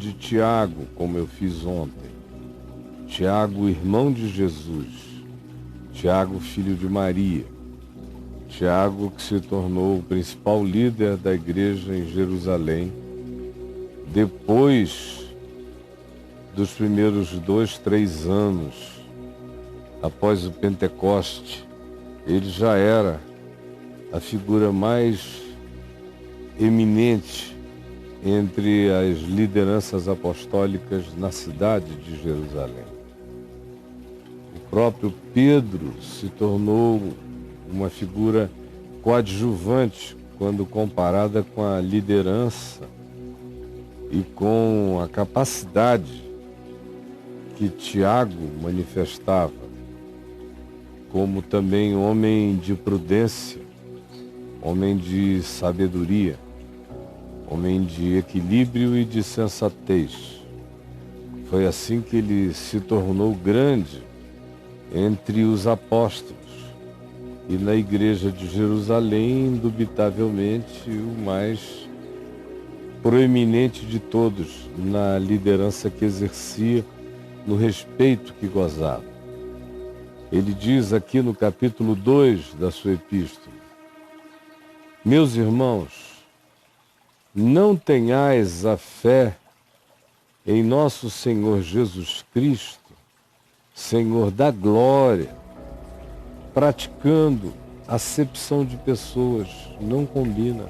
de Tiago, como eu fiz ontem. Tiago, irmão de Jesus. Tiago, filho de Maria. Tiago, que se tornou o principal líder da igreja em Jerusalém, depois dos primeiros 2, 3 anos, após o Pentecoste. Ele já era a figura mais eminente entre as lideranças apostólicas na cidade de Jerusalém. O próprio Pedro se tornou uma figura coadjuvante quando comparada com a liderança e com a capacidade que Tiago manifestava, como também homem de prudência, homem de sabedoria, homem de equilíbrio e de sensatez. Foi assim que ele se tornou grande entre os apóstolos e na igreja de Jerusalém, indubitavelmente, o mais proeminente de todos na liderança que exercia, no respeito que gozava. Ele diz aqui no capítulo 2 da sua epístola: meus irmãos, não tenhais a fé em nosso Senhor Jesus Cristo, Senhor da glória, praticando acepção de pessoas. Não combina.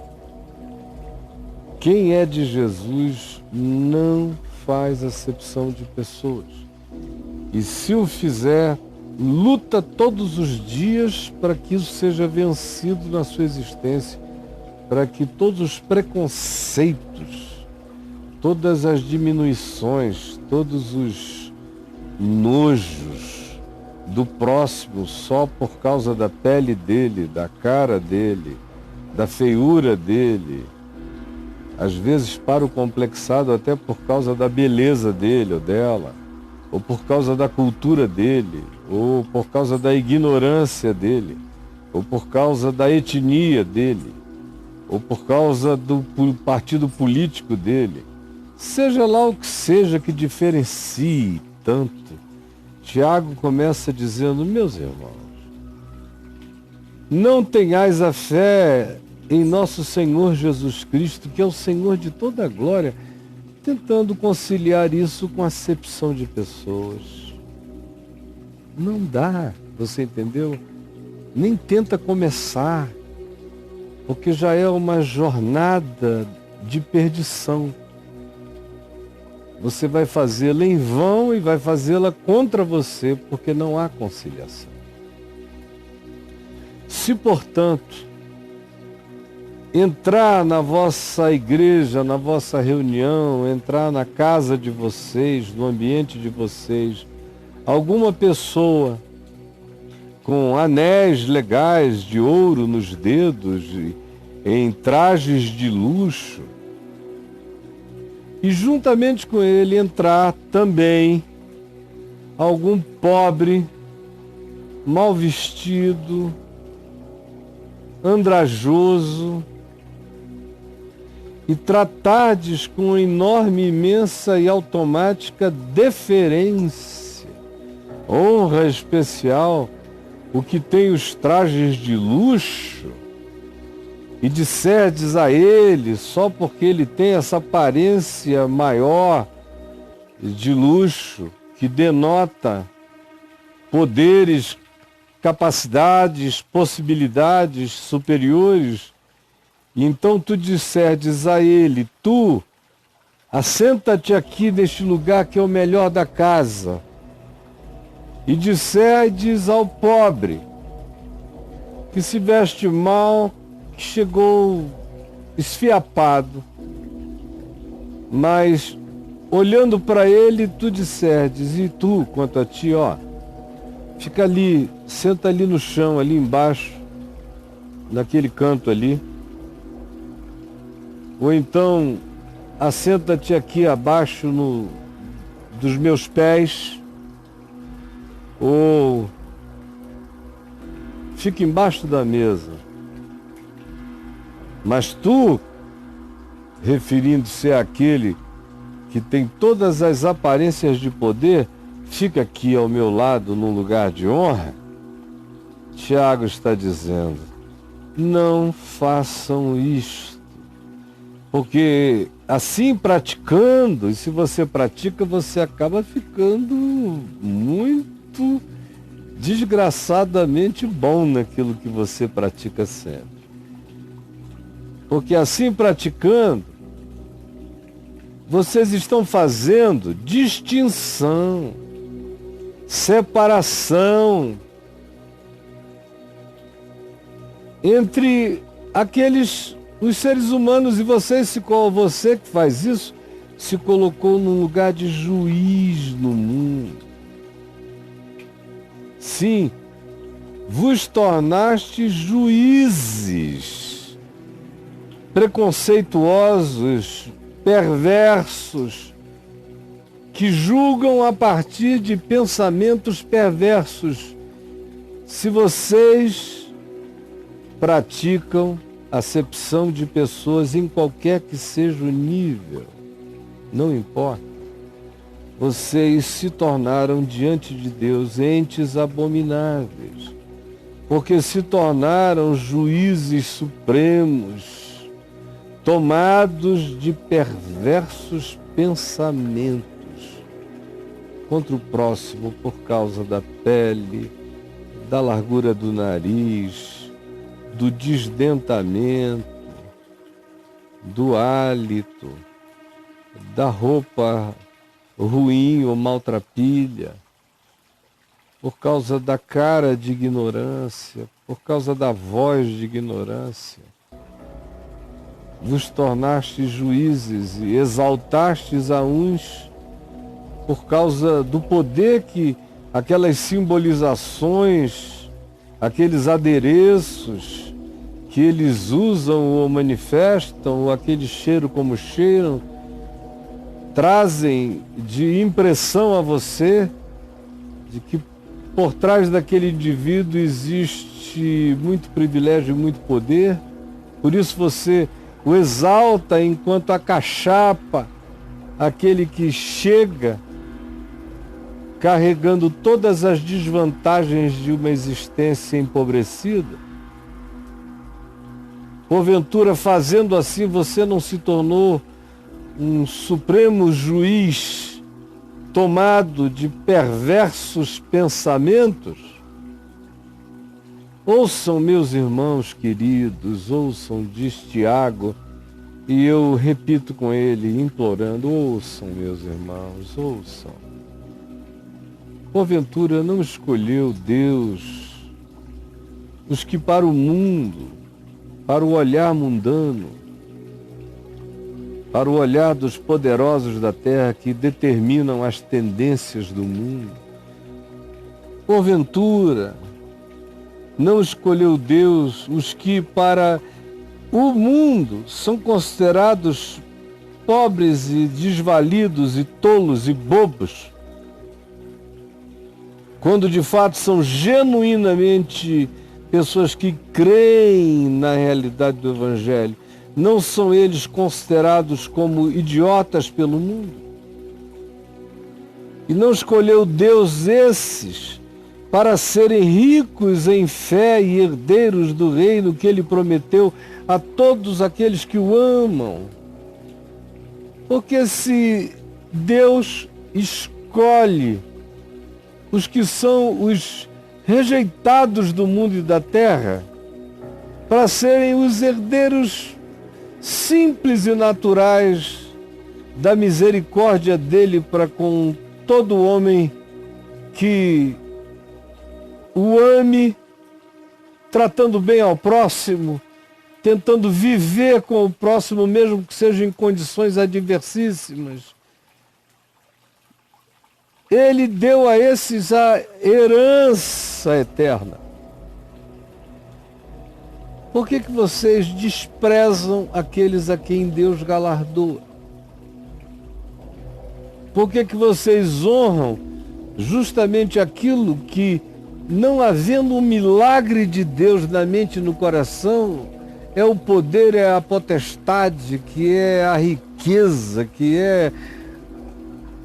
Quem é de Jesus não faz acepção de pessoas. E se o fizer, luta todos os dias para que isso seja vencido na sua existência, para que todos os preconceitos, todas as diminuições, todos os nojos do próximo só por causa da pele dele, da cara dele, da feiura dele, às vezes para o complexado até por causa da beleza dele ou dela, ou por causa da cultura dele, ou por causa da ignorância dele, ou por causa da etnia dele, ou por causa do partido político dele, seja lá o que seja que diferencie tanto. Tiago começa dizendo: meus irmãos, não tenhais a fé em nosso Senhor Jesus Cristo, que é o Senhor de toda a glória, tentando conciliar isso com a acepção de pessoas. Não dá, você entendeu? Nem tenta começar, porque já é uma jornada de perdição. Você vai fazê-la em vão e vai fazê-la contra você, porque não há conciliação. Se, portanto, entrar na vossa igreja, na vossa reunião, entrar na casa de vocês, no ambiente de vocês, alguma pessoa com anéis legais de ouro nos dedos, em trajes de luxo, e juntamente com ele entrar também algum pobre, mal vestido, andrajoso, e tratardes com enorme, imensa e automática deferência, honra especial, o que tem os trajes de luxo, e disserdes a ele, só porque ele tem essa aparência maior de luxo, que denota poderes, capacidades, possibilidades superiores, e então tu disserdes a ele: tu, assenta-te aqui neste lugar que é o melhor da casa, e disserdes ao pobre, que se veste mal, que chegou esfiapado, mas olhando para ele, tu disserdes: e tu, quanto a ti, ó, fica ali, senta ali no chão, ali embaixo, naquele canto ali. Ou então, assenta-te aqui abaixo dos meus pés. Ou fica embaixo da mesa. Mas tu, referindo-se àquele que tem todas as aparências de poder, fica aqui ao meu lado num lugar de honra, Tiago está dizendo, não façam isto, porque assim praticando, e se você pratica, você acaba ficando muito desgraçadamente bom naquilo que você pratica sempre. Porque assim praticando, vocês estão fazendo distinção, separação entre os seres humanos, e você que faz isso, se colocou num lugar de juiz no mundo. Sim, vos tornaste juízes, preconceituosos, perversos, que julgam a partir de pensamentos perversos. Se vocês praticam acepção de pessoas em qualquer que seja o nível, não importa, vocês se tornaram diante de Deus entes abomináveis, porque se tornaram juízes supremos, tomados de perversos pensamentos contra o próximo por causa da pele, da largura do nariz, do desdentamento, do hálito, da roupa ruim ou maltrapilha, por causa da cara de ignorância, por causa da voz de ignorância. Vos tornastes juízes e exaltastes a uns por causa do poder que aquelas simbolizações, aqueles adereços que eles usam ou manifestam, ou aquele cheiro como cheiram, trazem de impressão a você de que por trás daquele indivíduo existe muito privilégio e muito poder. Por isso você o exalta enquanto acachapa aquele que chega carregando todas as desvantagens de uma existência empobrecida. Porventura, fazendo assim, você não se tornou um supremo juiz tomado de perversos pensamentos? Ouçam, meus irmãos queridos, ouçam, diz Tiago, e eu repito com ele, implorando, ouçam, meus irmãos, ouçam. Porventura não escolheu Deus os que para o mundo, para o olhar mundano, para o olhar dos poderosos da terra que determinam as tendências do mundo? Porventura não escolheu Deus os que para o mundo são considerados pobres e desvalidos e tolos e bobos, quando de fato são genuinamente pessoas que creem na realidade do Evangelho? Não são eles considerados como idiotas pelo mundo? E não escolheu Deus esses para serem ricos em fé e herdeiros do reino que Ele prometeu a todos aqueles que o amam? Porque se Deus escolhe os que são os rejeitados do mundo e da terra para serem os herdeiros simples e naturais da misericórdia dele para com todo homem que o ame, tratando bem ao próximo, tentando viver com o próximo, mesmo que seja em condições adversíssimas. Ele deu a esses a herança eterna. Por que vocês desprezam aqueles a quem Deus galardoa? Por que vocês honram justamente aquilo que, não havendo um milagre de Deus na mente e no coração, é o poder, é a potestade, que é a riqueza, que é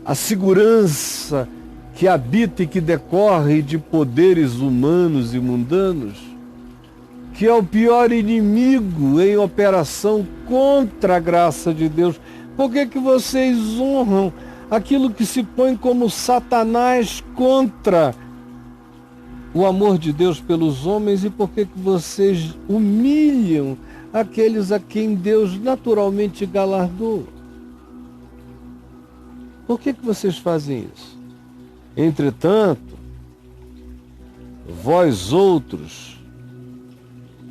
a segurança que habita e que decorre de poderes humanos e mundanos, que é o pior inimigo em operação contra a graça de Deus. Por que que vocês honram aquilo que se põe como Satanás contra o amor de Deus pelos homens? E por que que vocês humilham aqueles a quem Deus naturalmente galardoa? Por que que vocês fazem isso? Entretanto, vós outros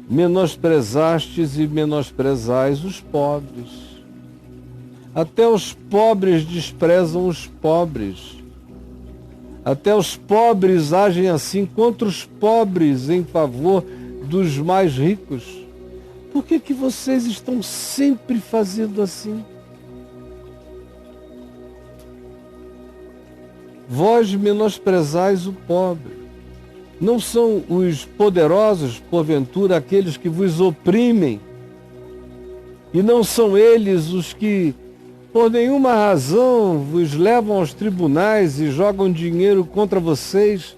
menosprezastes e menosprezais os pobres. Até os pobres desprezam os pobres. Até os pobres agem assim contra os pobres em favor dos mais ricos. Por que que vocês estão sempre fazendo assim? Vós menosprezais o pobre. Não são os poderosos, porventura, aqueles que vos oprimem? E não são eles os que, por nenhuma razão, vos levam aos tribunais e jogam dinheiro contra vocês?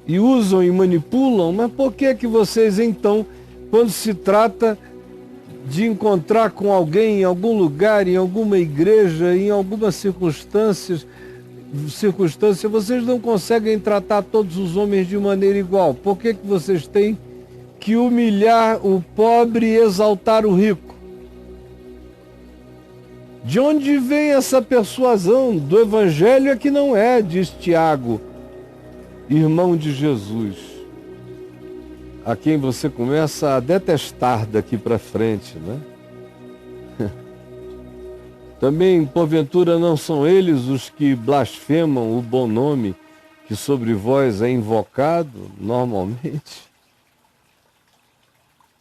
E usam e manipulam? Mas por que que vocês, então, quando se trata de encontrar com alguém em algum lugar, em alguma igreja, em algumas circunstância, vocês não conseguem tratar todos os homens de maneira igual? Por que que vocês têm que humilhar o pobre e exaltar o rico? De onde vem essa persuasão? Do Evangelho é que não é, diz Tiago, irmão de Jesus, a quem você começa a detestar daqui para frente, né? Também, porventura, não são eles os que blasfemam o bom nome que sobre vós é invocado normalmente?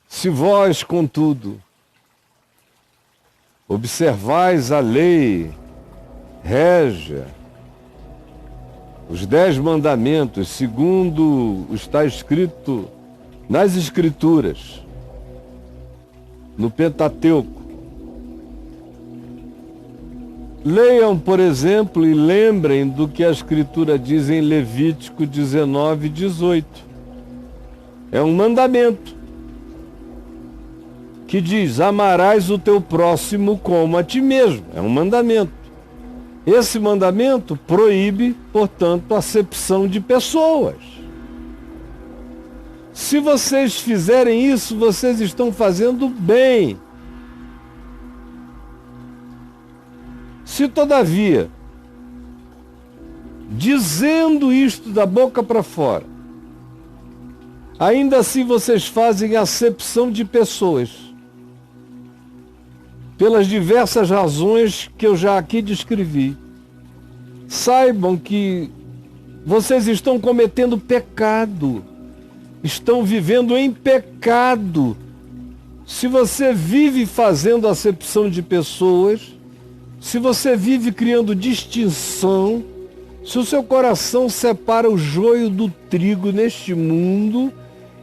Se vós, contudo, observais a lei régia, os 10 mandamentos, segundo está escrito nas Escrituras, no Pentateuco. Leiam, por exemplo, e lembrem do que a Escritura diz em Levítico 19, 18. É um mandamento que diz: amarás o teu próximo como a ti mesmo. É um mandamento. Esse mandamento proíbe, portanto, a acepção de pessoas. Se vocês fizerem isso, vocês estão fazendo bem. Se, todavia, dizendo isto da boca para fora, ainda assim vocês fazem acepção de pessoas, pelas diversas razões que eu já aqui descrevi, saibam que vocês estão cometendo pecado, estão vivendo em pecado. Se você vive fazendo acepção de pessoas, se você vive criando distinção, se o seu coração separa o joio do trigo neste mundo,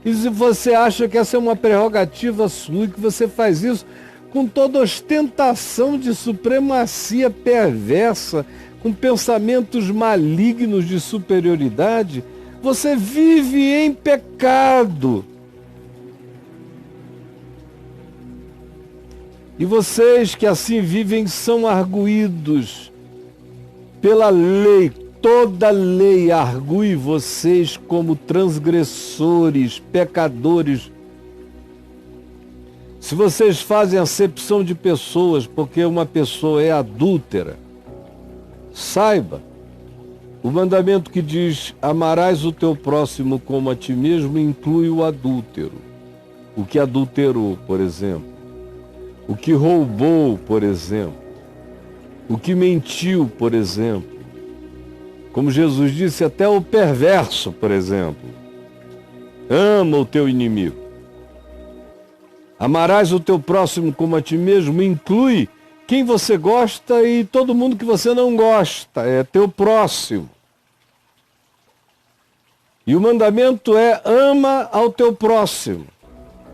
e se você acha que essa é uma prerrogativa sua, que você faz isso com toda ostentação de supremacia perversa, com pensamentos malignos de superioridade, você vive em pecado. E vocês que assim vivem são arguídos pela lei. Toda lei argue vocês como transgressores, pecadores. Se vocês fazem acepção de pessoas porque uma pessoa é adúltera, saiba, o mandamento que diz amarás o teu próximo como a ti mesmo inclui o adúltero, o que adulterou, por exemplo, o que roubou, por exemplo, o que mentiu, por exemplo. Como Jesus disse, até o perverso, por exemplo. Ama o teu inimigo. Amarás o teu próximo como a ti mesmo inclui quem você gosta e todo mundo que você não gosta, é teu próximo. E o mandamento é ama ao teu próximo.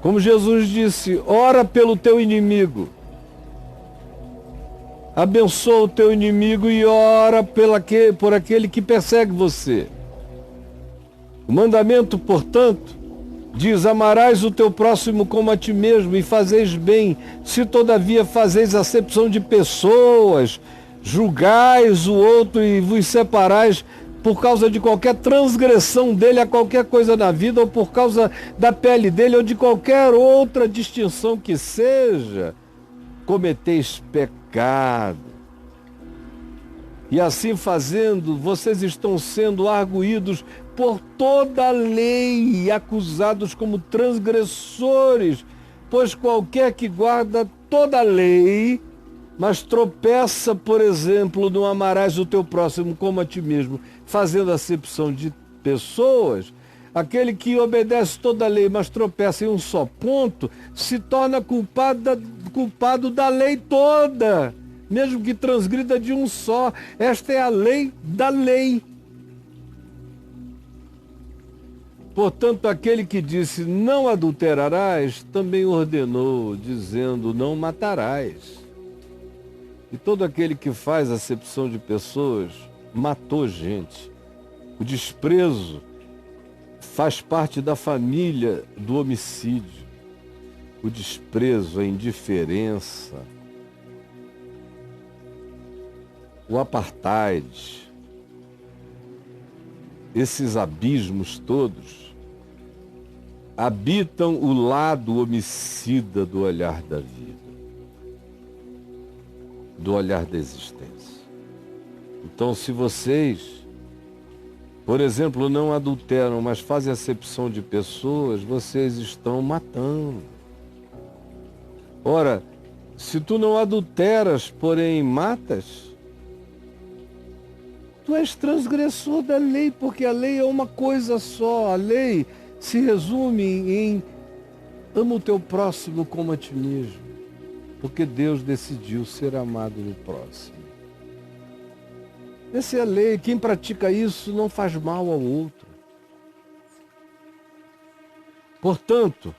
Como Jesus disse, ora pelo teu inimigo. Abençoa o teu inimigo e ora por aquele que persegue você. O mandamento, portanto, diz: amarás o teu próximo como a ti mesmo, e fazeis bem, se todavia fazeis acepção de pessoas, julgais o outro e vos separais por causa de qualquer transgressão dele a qualquer coisa na vida, ou por causa da pele dele, ou de qualquer outra distinção que seja, cometeis pecado. E assim fazendo, vocês estão sendo arguídos por toda a lei e acusados como transgressores, pois qualquer que guarda toda a lei, mas tropeça, por exemplo, no amarás o teu próximo como a ti mesmo, fazendo acepção de pessoas, aquele que obedece toda a lei, mas tropeça em um só ponto, se torna culpado da lei toda, mesmo que transgrida de um só. Esta é a lei da lei. Portanto, aquele que disse não adulterarás, também ordenou, dizendo não matarás. E todo aquele que faz acepção de pessoas matou gente. O desprezo faz parte da família do homicídio. O desprezo, a indiferença, o apartheid, esses abismos todos habitam o lado homicida do olhar da vida, do olhar da existência. Então, se vocês, por exemplo, não adulteram, mas fazem acepção de pessoas, vocês estão matando. Ora, se tu não adulteras, porém matas, tu és transgressor da lei, porque a lei é uma coisa só. A lei se resume em ama o teu próximo como a ti mesmo, porque Deus decidiu ser amado no próximo. Essa é a lei. Quem pratica isso não faz mal ao outro. Portanto,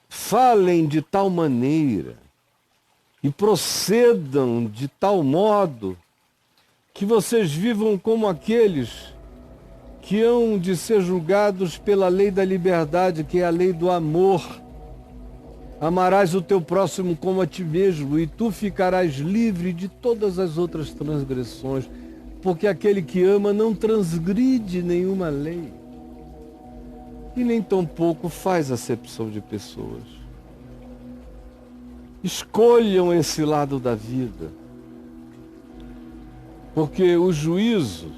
falem de tal maneira e procedam de tal modo que vocês vivam como aqueles que hão de ser julgados pela lei da liberdade, que é a lei do amor. Amarás o teu próximo como a ti mesmo, e tu ficarás livre de todas as outras transgressões, porque aquele que ama não transgride nenhuma lei, e nem tampouco faz acepção de pessoas. Escolham esse lado da vida, porque o juízo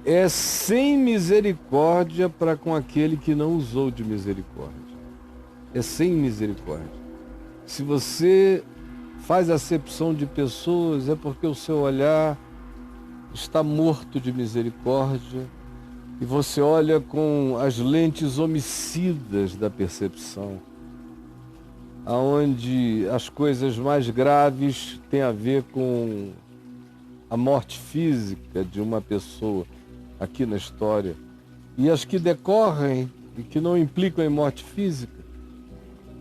é sem misericórdia para com aquele que não usou de misericórdia. É sem misericórdia. Se você faz acepção de pessoas, é porque o seu olhar está morto de misericórdia e você olha com as lentes homicidas da percepção, aonde as coisas mais graves têm a ver com a morte física de uma pessoa aqui na história, e as que decorrem e que não implicam em morte física,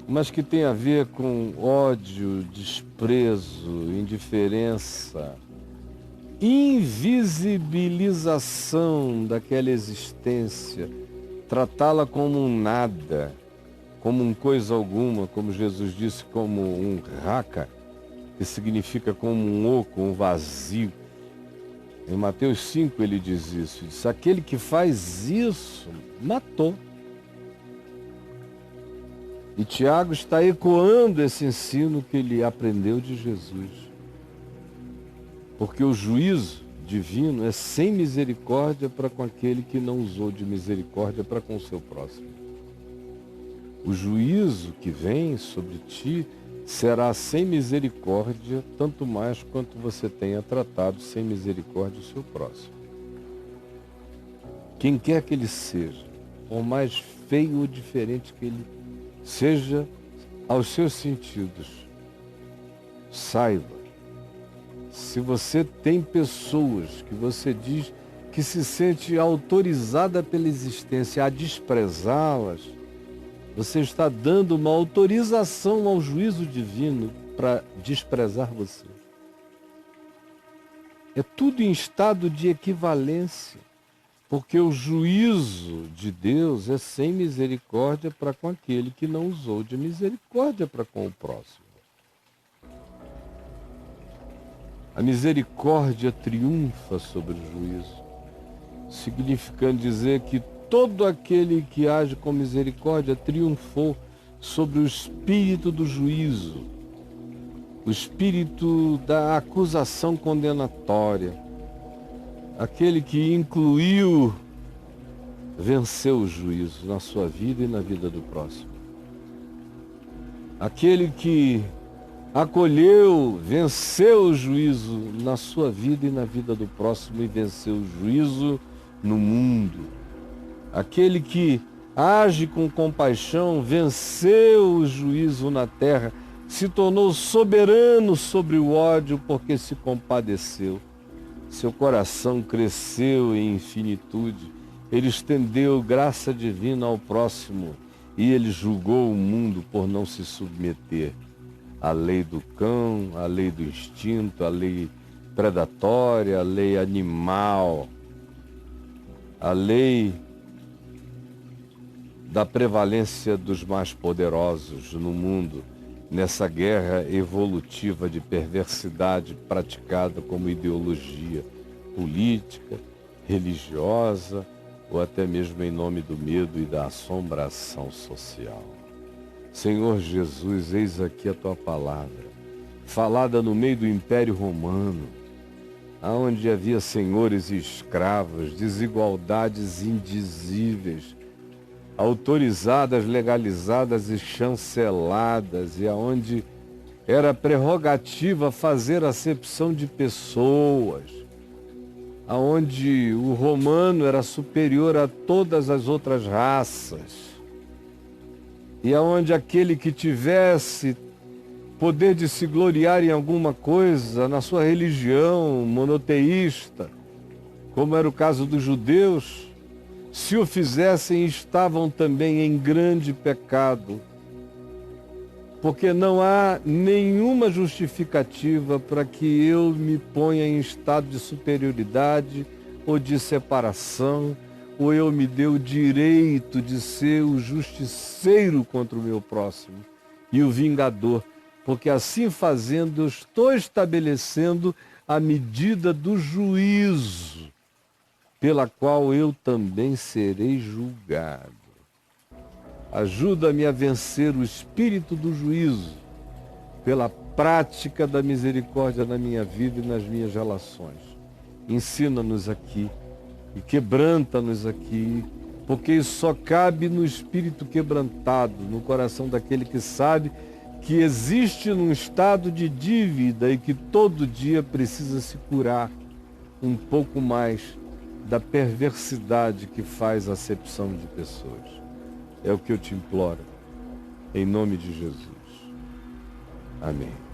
mas que tem a ver com ódio, desprezo, indiferença, invisibilização daquela existência, tratá-la como um nada, como um coisa alguma, como Jesus disse, como um raka, que significa como um oco, um vazio. Em Mateus 5 ele diz isso, diz: aquele que faz isso, matou. E Tiago está ecoando esse ensino que ele aprendeu de Jesus. Porque o juízo divino é sem misericórdia para com aquele que não usou de misericórdia para com o seu próximo. O juízo que vem sobre ti será sem misericórdia, tanto mais quanto você tenha tratado sem misericórdia o seu próximo. Quem quer que ele seja, por mais feio ou diferente que ele seja aos seus sentidos, saiba, se você tem pessoas que você diz que se sente autorizada pela existência a desprezá-las, você está dando uma autorização ao juízo divino para desprezar você. É tudo em estado de equivalência, porque o juízo de Deus é sem misericórdia para com aquele que não usou de misericórdia para com o próximo. A misericórdia triunfa sobre o juízo, significando dizer que todo aquele que age com misericórdia triunfou sobre o espírito do juízo, o espírito da acusação condenatória. Aquele que incluiu, venceu o juízo na sua vida e na vida do próximo. Aquele que acolheu, venceu o juízo na sua vida e na vida do próximo e venceu o juízo no mundo. Aquele que age com compaixão, venceu o juízo na terra, se tornou soberano sobre o ódio porque se compadeceu. Seu coração cresceu em infinitude, ele estendeu graça divina ao próximo e ele julgou o mundo por não se submeter à lei do cão, à lei do instinto, à lei predatória, à lei animal, à lei da prevalência dos mais poderosos no mundo, nessa guerra evolutiva de perversidade praticada como ideologia política, religiosa ou até mesmo em nome do medo e da assombração social. Senhor Jesus, eis aqui a tua palavra, falada no meio do Império Romano, aonde havia senhores e escravos, desigualdades indizíveis, autorizadas, legalizadas e chanceladas, e aonde era prerrogativa fazer acepção de pessoas, aonde o romano era superior a todas as outras raças, e aonde aquele que tivesse poder de se gloriar em alguma coisa na sua religião monoteísta, como era o caso dos judeus, se o fizessem, estavam também em grande pecado, porque não há nenhuma justificativa para que eu me ponha em estado de superioridade ou de separação, ou eu me dê o direito de ser o justiceiro contra o meu próximo e o vingador, porque assim fazendo eu estou estabelecendo a medida do juízo, pela qual eu também serei julgado. Ajuda-me a vencer o espírito do juízo pela prática da misericórdia na minha vida e nas minhas relações. Ensina-nos aqui e quebranta-nos aqui, porque isso só cabe no espírito quebrantado, no coração daquele que sabe que existe num estado de dívida e que todo dia precisa se curar um pouco mais da perversidade que faz acepção de pessoas. É o que eu te imploro, em nome de Jesus. Amém.